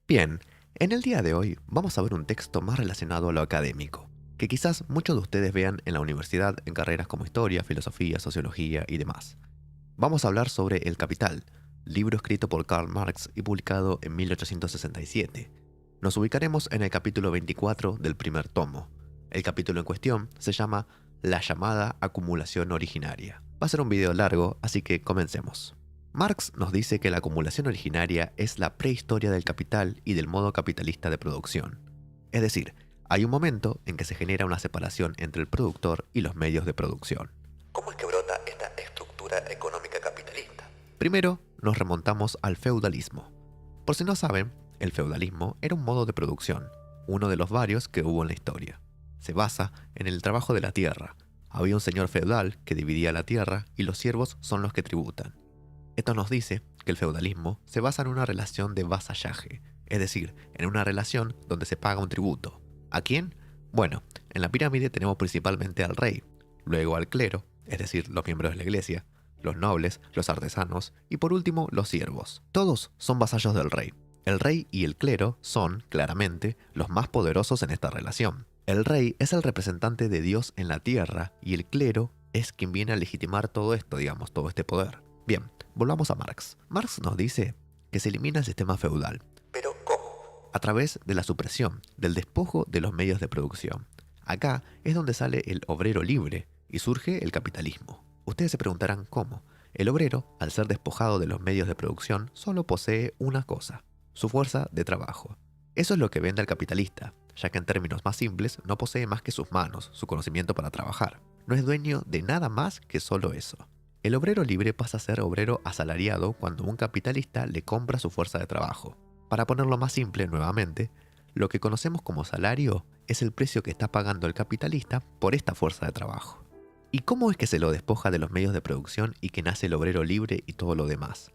Bien, en el día de hoy vamos a ver un texto más relacionado a lo académico, que quizás muchos de ustedes vean en la universidad en carreras como historia, filosofía, sociología y demás. Vamos a hablar sobre El Capital, libro escrito por Karl Marx y publicado en 1867. Nos ubicaremos en el capítulo 24 del primer tomo. El capítulo en cuestión se llama La llamada acumulación originaria. Va a ser un video largo, así que comencemos. Marx nos dice que la acumulación originaria es la prehistoria del capital y del modo capitalista de producción. Es decir, hay un momento en que se genera una separación entre el productor y los medios de producción. ¿Cómo es que brota esta estructura económica capitalista? Primero, nos remontamos al feudalismo. Por si no saben, el feudalismo era un modo de producción, uno de los varios que hubo en la historia. Se basa en el trabajo de la tierra. Había un señor feudal que dividía la tierra y los siervos son los que tributan. Esto nos dice que el feudalismo se basa en una relación de vasallaje, es decir, en una relación donde se paga un tributo. ¿A quién? Bueno, en la pirámide tenemos principalmente al rey, luego al clero, es decir, los miembros de la iglesia, los nobles, los artesanos y por último los siervos. Todos son vasallos del rey. El rey y el clero son, claramente, los más poderosos en esta relación. El rey es el representante de Dios en la tierra y el clero es quien viene a legitimar todo esto, digamos, todo este poder. Bien, volvamos a Marx. Marx nos dice que se elimina el sistema feudal. ¿Pero cómo? A través de la supresión, del despojo de los medios de producción. Acá es donde sale el obrero libre y surge el capitalismo. Ustedes se preguntarán cómo. El obrero, al ser despojado de los medios de producción, solo posee una cosa, su fuerza de trabajo. Eso es lo que vende al capitalista, ya que en términos más simples no posee más que sus manos, su conocimiento para trabajar. No es dueño de nada más que solo eso. El obrero libre pasa a ser obrero asalariado cuando un capitalista le compra su fuerza de trabajo. Para ponerlo más simple nuevamente, lo que conocemos como salario es el precio que está pagando el capitalista por esta fuerza de trabajo. ¿Y cómo es que se lo despoja de los medios de producción y que nace el obrero libre y todo lo demás?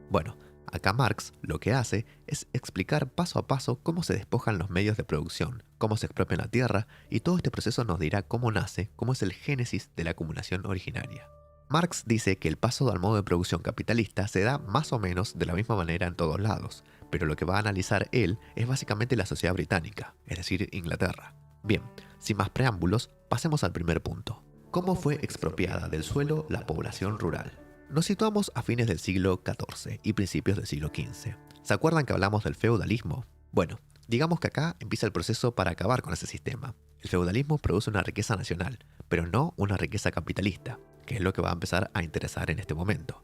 Bueno, acá Marx lo que hace es explicar paso a paso cómo se despojan los medios de producción, cómo se expropia la tierra y todo este proceso nos dirá cómo nace, cómo es el génesis de la acumulación originaria. Marx dice que el paso al modo de producción capitalista se da más o menos de la misma manera en todos lados, pero lo que va a analizar él es básicamente la sociedad británica, es decir, Inglaterra. Bien, sin más preámbulos, pasemos al primer punto. ¿Cómo fue expropiada del suelo la población rural? Nos situamos a fines del siglo XIV y principios del siglo XV. ¿Se acuerdan que hablamos del feudalismo? Bueno, digamos que acá empieza el proceso para acabar con ese sistema. El feudalismo produce una riqueza nacional, pero no una riqueza capitalista, que es lo que va a empezar a interesar en este momento.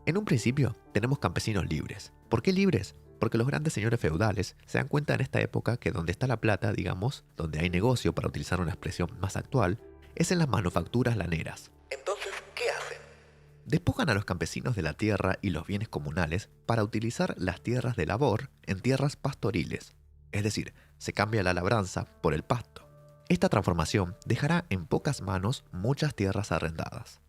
En un principio, tenemos campesinos libres. ¿Por qué libres? Porque los grandes señores feudales se dan cuenta en esta época que donde está la plata, digamos, donde hay negocio, para utilizar una expresión más actual, es en las manufacturas laneras. Entonces, ¿qué hacen? Despojan a los campesinos de la tierra y los bienes comunales para utilizar las tierras de labor en tierras pastoriles. Es decir, se cambia la labranza por el pasto. Esta transformación dejará en pocas manos muchas tierras arrendadas.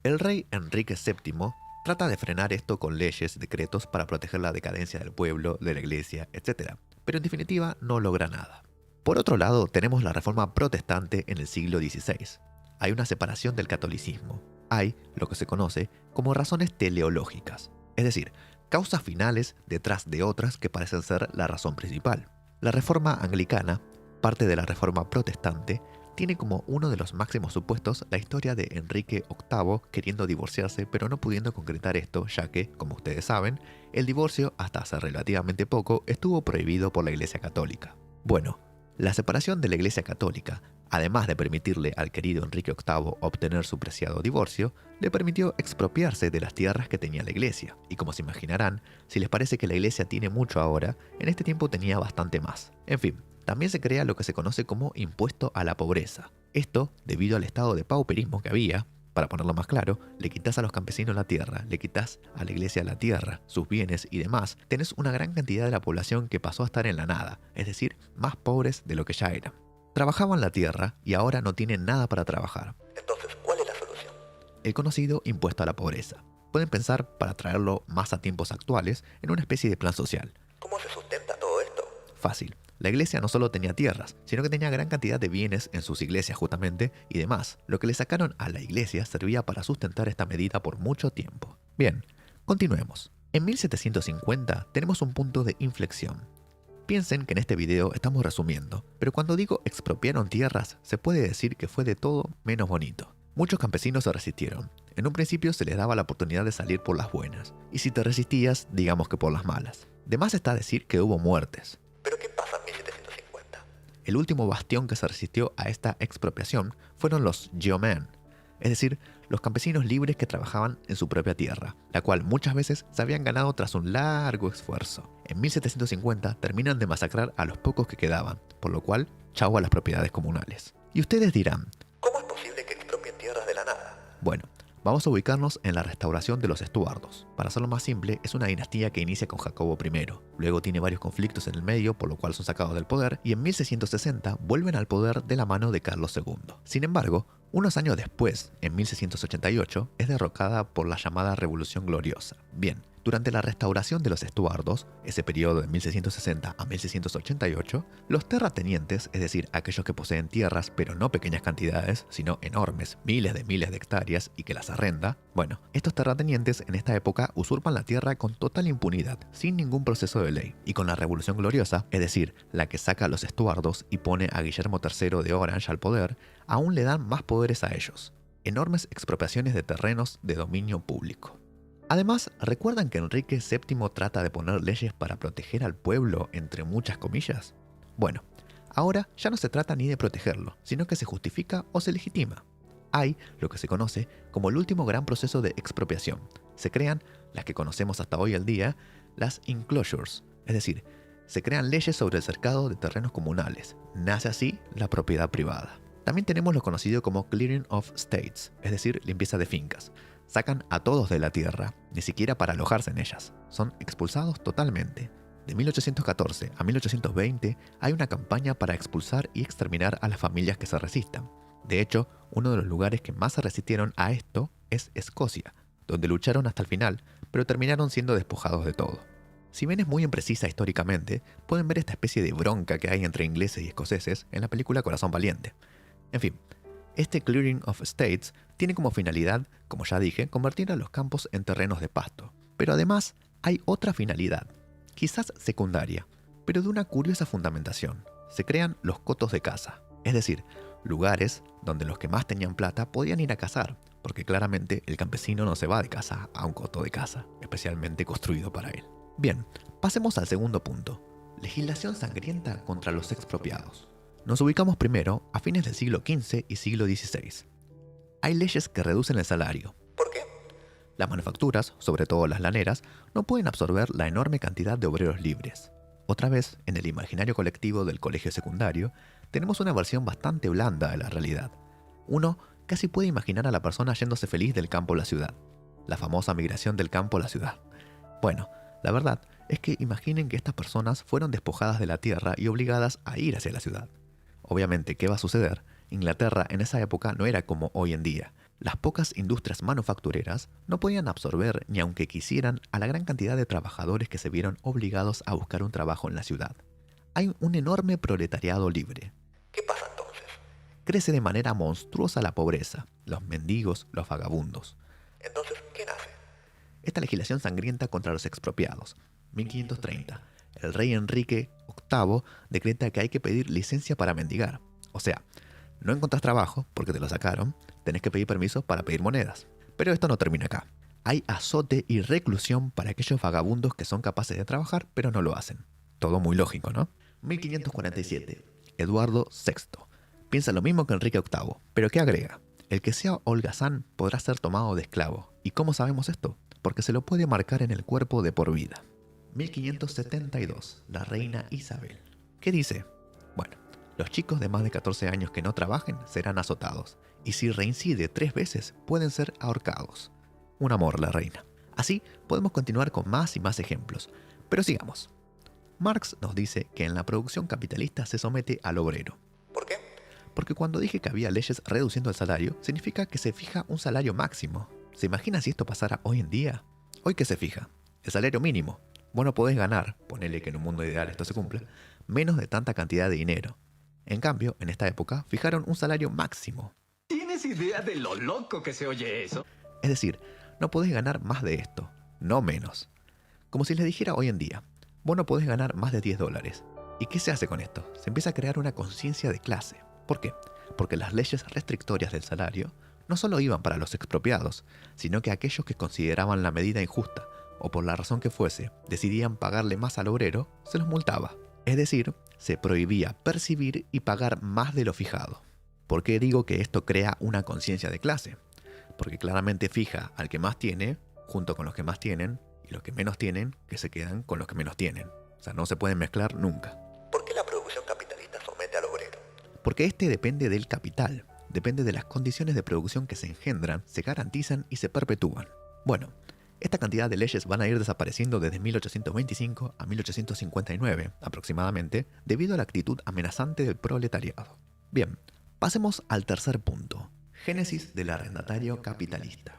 El rey Enrique VII trata de frenar esto con leyes, decretos para proteger la decadencia del pueblo, de la iglesia, etc. Pero en definitiva no logra nada. Por otro lado, tenemos la reforma protestante en el siglo XVI. Hay una separación del catolicismo. Hay lo que se conoce como razones teleológicas, es decir, causas finales detrás de otras que parecen ser la razón principal. La reforma anglicana, parte de la reforma protestante, tiene como uno de los máximos supuestos la historia de Enrique VIII queriendo divorciarse pero no pudiendo concretar esto, ya que, como ustedes saben, el divorcio hasta hace relativamente poco estuvo prohibido por la Iglesia Católica. Bueno, la separación de la Iglesia Católica, además de permitirle al querido Enrique VIII obtener su preciado divorcio, le permitió expropiarse de las tierras que tenía la Iglesia. Y como se imaginarán, si les parece que la Iglesia tiene mucho ahora, en este tiempo tenía bastante más. En fin, también se crea lo que se conoce como impuesto a la pobreza. Esto, debido al estado de pauperismo que había, para ponerlo más claro, le quitas a los campesinos la tierra, le quitas a la iglesia la tierra, sus bienes y demás, tenés una gran cantidad de la población que pasó a estar en la nada, es decir, más pobres de lo que ya eran. Trabajaban la tierra y ahora no tienen nada para trabajar. Entonces, ¿cuál es la solución? El conocido impuesto a la pobreza. Pueden pensar, para traerlo más a tiempos actuales, en una especie de plan social. ¿Cómo se sustenta todo esto? Fácil. La iglesia no solo tenía tierras, sino que tenía gran cantidad de bienes en sus iglesias justamente y demás. Lo que le sacaron a la iglesia servía para sustentar esta medida por mucho tiempo. Bien, continuemos. En 1750 tenemos un punto de inflexión. Piensen que en este video estamos resumiendo, pero cuando digo expropiaron tierras, se puede decir que fue de todo menos bonito. Muchos campesinos se resistieron. En un principio se les daba la oportunidad de salir por las buenas, y si te resistías, digamos que por las malas. De más está decir que hubo muertes. ¿Pero qué pasa en 1750? El último bastión que se resistió a esta expropiación fueron los yeomen, es decir, los campesinos libres que trabajaban en su propia tierra, la cual muchas veces se habían ganado tras un largo esfuerzo. En 1750 terminan de masacrar a los pocos que quedaban, por lo cual chau a las propiedades comunales. Y ustedes dirán, ¿cómo es posible que expropien tierras de la nada? Bueno, vamos a ubicarnos en la restauración de los Estuardos. Para hacerlo más simple, es una dinastía que inicia con Jacobo I. Luego tiene varios conflictos en el medio, por lo cual son sacados del poder, y en 1660 vuelven al poder de la mano de Carlos II. Sin embargo, unos años después, en 1688, es derrocada por la llamada Revolución Gloriosa. Bien, durante la restauración de los Estuardos, ese periodo de 1660 a 1688, los terratenientes, es decir, aquellos que poseen tierras, pero no pequeñas cantidades, sino enormes, miles de hectáreas y que las arrenda, bueno, estos terratenientes en esta época usurpan la tierra con total impunidad, sin ningún proceso de ley. Y con la Revolución Gloriosa, es decir, la que saca a los Estuardos y pone a Guillermo III de Orange al poder, aún le dan más poderes a ellos. Enormes expropiaciones de terrenos de dominio público. Además, ¿recuerdan que Enrique VII trata de poner leyes para proteger al pueblo, entre muchas comillas? Bueno, ahora ya no se trata ni de protegerlo, sino que se justifica o se legitima. Hay lo que se conoce como el último gran proceso de expropiación. Se crean, las que conocemos hasta hoy en día, las enclosures, es decir, se crean leyes sobre el cercado de terrenos comunales. Nace así la propiedad privada. También tenemos lo conocido como clearing of states, es decir, limpieza de fincas. Sacan a todos de la tierra, ni siquiera para alojarse en ellas. Son expulsados totalmente. De 1814 a 1820 hay una campaña para expulsar y exterminar a las familias que se resistan. De hecho, uno de los lugares que más se resistieron a esto es Escocia, donde lucharon hasta el final, pero terminaron siendo despojados de todo. Si bien es muy imprecisa históricamente, pueden ver esta especie de bronca que hay entre ingleses y escoceses en la película Corazón Valiente. En fin, este Clearing of States tiene como finalidad, como ya dije, convertir a los campos en terrenos de pasto. Pero además hay otra finalidad, quizás secundaria, pero de una curiosa fundamentación. Se crean los cotos de caza, es decir, lugares donde los que más tenían plata podían ir a cazar, porque claramente el campesino no se va de caza a un coto de caza, especialmente construido para él. Bien, pasemos al segundo punto, legislación sangrienta contra los expropiados. Nos ubicamos primero a fines del siglo XV y siglo XVI. Hay leyes que reducen el salario. ¿Por qué? Las manufacturas, sobre todo las laneras, no pueden absorber la enorme cantidad de obreros libres. Otra vez, en el imaginario colectivo del colegio secundario, tenemos una versión bastante blanda de la realidad. Uno casi puede imaginar a la persona yéndose feliz del campo a la ciudad. La famosa migración del campo a la ciudad. Bueno, la verdad es que imaginen que estas personas fueron despojadas de la tierra y obligadas a ir hacia la ciudad. Obviamente, ¿qué va a suceder? Inglaterra en esa época no era como hoy en día. Las pocas industrias manufactureras no podían absorber, ni aunque quisieran, a la gran cantidad de trabajadores que se vieron obligados a buscar un trabajo en la ciudad. Hay un enorme proletariado libre. ¿Qué pasa entonces? Crece de manera monstruosa la pobreza, los mendigos, los vagabundos. Entonces, ¿qué nace? Esta legislación sangrienta contra los expropiados. 1530. El rey Enrique VIII decreta que hay que pedir licencia para mendigar. O sea, no encontrás trabajo porque te lo sacaron, tenés que pedir permiso para pedir monedas. Pero esto no termina acá. Hay azote y reclusión para aquellos vagabundos que son capaces de trabajar pero no lo hacen. Todo muy lógico, ¿no? 1547. Eduardo VI. Piensa lo mismo que Enrique VIII, pero ¿qué agrega? El que sea holgazán podrá ser tomado de esclavo. ¿Y cómo sabemos esto? Porque se lo puede marcar en el cuerpo de por vida. 1572. La reina Isabel. ¿Qué dice? Bueno, los chicos de más de 14 años que no trabajen serán azotados, y si reincide 3 veces pueden ser ahorcados. Un amor la reina. Así podemos continuar con más y más ejemplos, pero sigamos. Marx nos dice que en la producción capitalista se somete al obrero. ¿Por qué? Porque cuando dije que había leyes reduciendo el salario, significa que se fija un salario máximo. ¿Se imagina si esto pasara hoy en día? ¿Hoy qué se fija? El salario mínimo. Vos no podés ganar, ponele que en un mundo ideal esto se cumpla, menos de tanta cantidad de dinero. En cambio, en esta época, fijaron un salario máximo. ¿Tienes idea de lo loco que se oye eso? Es decir, no podés ganar más de esto, no menos. Como si les dijera hoy en día, vos no podés ganar más de $10. ¿Y qué se hace con esto? Se empieza a crear una conciencia de clase. ¿Por qué? Porque las leyes restrictorias del salario no solo iban para los expropiados, sino que aquellos que consideraban la medida injusta o por la razón que fuese decidían pagarle más al obrero, se los multaba. Es decir, se prohibía percibir y pagar más de lo fijado. ¿Por qué digo que esto crea una conciencia de clase? Porque claramente fija al que más tiene junto con los que más tienen y los que menos tienen que se quedan con los que menos tienen. O sea, no se pueden mezclar nunca. ¿Por qué la producción capitalista somete al obrero? Porque este depende del capital, depende de las condiciones de producción que se engendran, se garantizan y se perpetúan. Bueno, esta cantidad de leyes van a ir desapareciendo desde 1825 a 1859 aproximadamente, debido a la actitud amenazante del proletariado. Bien, pasemos al tercer punto, génesis del arrendatario capitalista.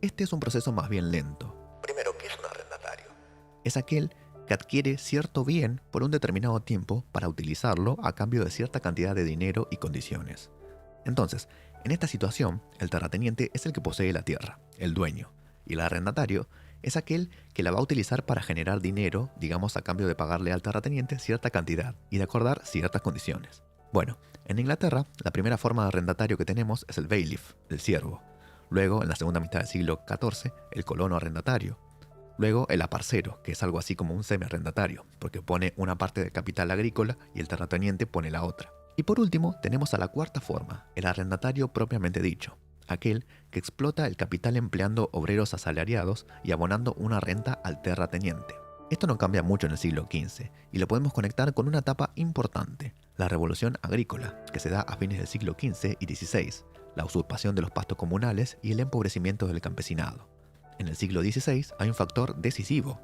Este es un proceso más bien lento. Primero, ¿qué es un arrendatario? Es aquel que adquiere cierto bien por un determinado tiempo para utilizarlo a cambio de cierta cantidad de dinero y condiciones. Entonces, en esta situación, el terrateniente es el que posee la tierra, el dueño, y el arrendatario es aquel que la va a utilizar para generar dinero, digamos a cambio de pagarle al terrateniente cierta cantidad y de acordar ciertas condiciones. Bueno, en Inglaterra, la primera forma de arrendatario que tenemos es el bailiff, el siervo. Luego, en la segunda mitad del siglo XIV, el colono arrendatario. Luego, el aparcero, que es algo así como un semi-arrendatario, porque pone una parte del capital agrícola y el terrateniente pone la otra. Y por último, tenemos a la cuarta forma, el arrendatario propiamente dicho, aquel que explota el capital empleando obreros asalariados y abonando una renta al terrateniente. Esto no cambia mucho en el siglo XV y lo podemos conectar con una etapa importante, la revolución agrícola, que se da a fines del siglo XV y XVI, la usurpación de los pastos comunales y el empobrecimiento del campesinado. En el siglo XVI hay un factor decisivo.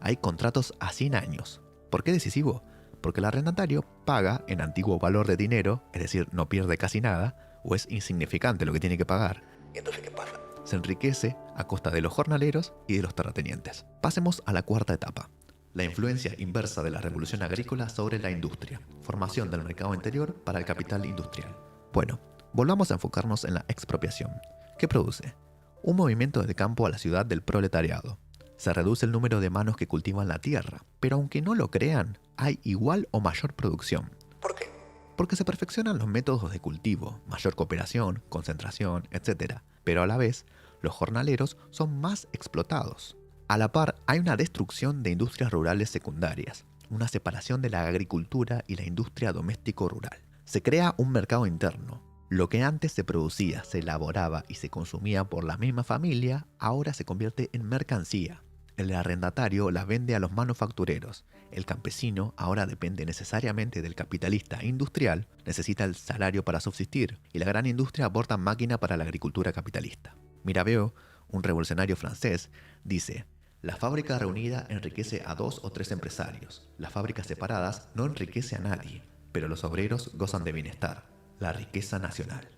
Hay contratos a 100 años. ¿Por qué decisivo? Porque el arrendatario paga en antiguo valor de dinero, es decir, no pierde casi nada, o es insignificante lo que tiene que pagar. ¿Y entonces qué pasa? Se enriquece a costa de los jornaleros y de los terratenientes. Pasemos a la cuarta etapa. La influencia inversa de la revolución agrícola sobre la industria. Formación del mercado interior para el capital industrial. Bueno, volvamos a enfocarnos en la expropiación. ¿Qué produce? Un movimiento del campo a la ciudad del proletariado. Se reduce el número de manos que cultivan la tierra, pero aunque no lo crean, hay igual o mayor producción. ¿Por qué? Porque se perfeccionan los métodos de cultivo, mayor cooperación, concentración, etc. Pero a la vez, los jornaleros son más explotados. A la par, hay una destrucción de industrias rurales secundarias, una separación de la agricultura y la industria doméstico-rural. Se crea un mercado interno. Lo que antes se producía, se elaboraba y se consumía por la misma familia, ahora se convierte en mercancía. El arrendatario la vende a los manufactureros. El campesino ahora depende necesariamente del capitalista industrial, necesita el salario para subsistir, y la gran industria aporta máquina para la agricultura capitalista. Mirabeau, un revolucionario francés, dice: la fábrica reunida enriquece a 2 o 3 empresarios. Las fábricas separadas no enriquece a nadie, pero los obreros gozan de bienestar. La riqueza nacional.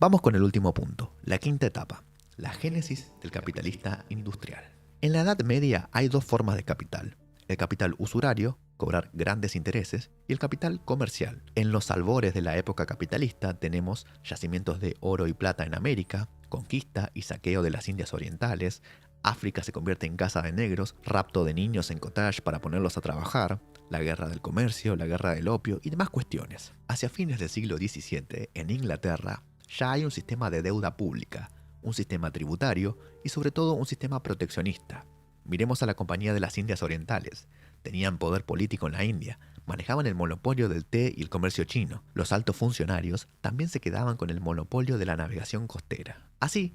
Vamos con el último punto, la quinta etapa, la génesis del capitalista industrial. En la Edad Media hay dos formas de capital, el capital usurario, cobrar grandes intereses, y el capital comercial. En los albores de la época capitalista tenemos yacimientos de oro y plata en América, conquista y saqueo de las Indias Orientales, África se convierte en casa de negros, rapto de niños en cottage para ponerlos a trabajar, la guerra del comercio, la guerra del opio y demás cuestiones. Hacia fines del siglo XVII, en Inglaterra, ya hay un sistema de deuda pública, un sistema tributario y sobre todo un sistema proteccionista. Miremos a la Compañía de las Indias Orientales. Tenían poder político en la India, manejaban el monopolio del té y el comercio chino. Los altos funcionarios también se quedaban con el monopolio de la navegación costera. Así,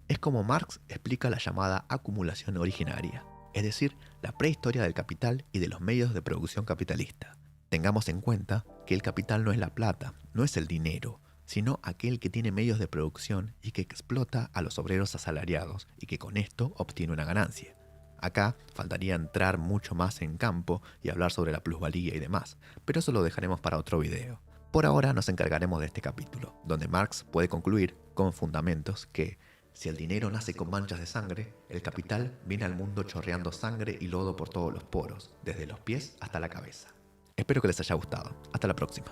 es como Marx explica la llamada acumulación originaria, es decir, la prehistoria del capital y de los medios de producción capitalista. Tengamos en cuenta que el capital no es la plata, no es el dinero, sino aquel que tiene medios de producción y que explota a los obreros asalariados y que con esto obtiene una ganancia. Acá faltaría entrar mucho más en campo y hablar sobre la plusvalía y demás, pero eso lo dejaremos para otro video. Por ahora nos encargaremos de este capítulo, donde Marx puede concluir con fundamentos que si el dinero nace con manchas de sangre, el capital viene al mundo chorreando sangre y lodo por todos los poros, desde los pies hasta la cabeza. Espero que les haya gustado. Hasta la próxima.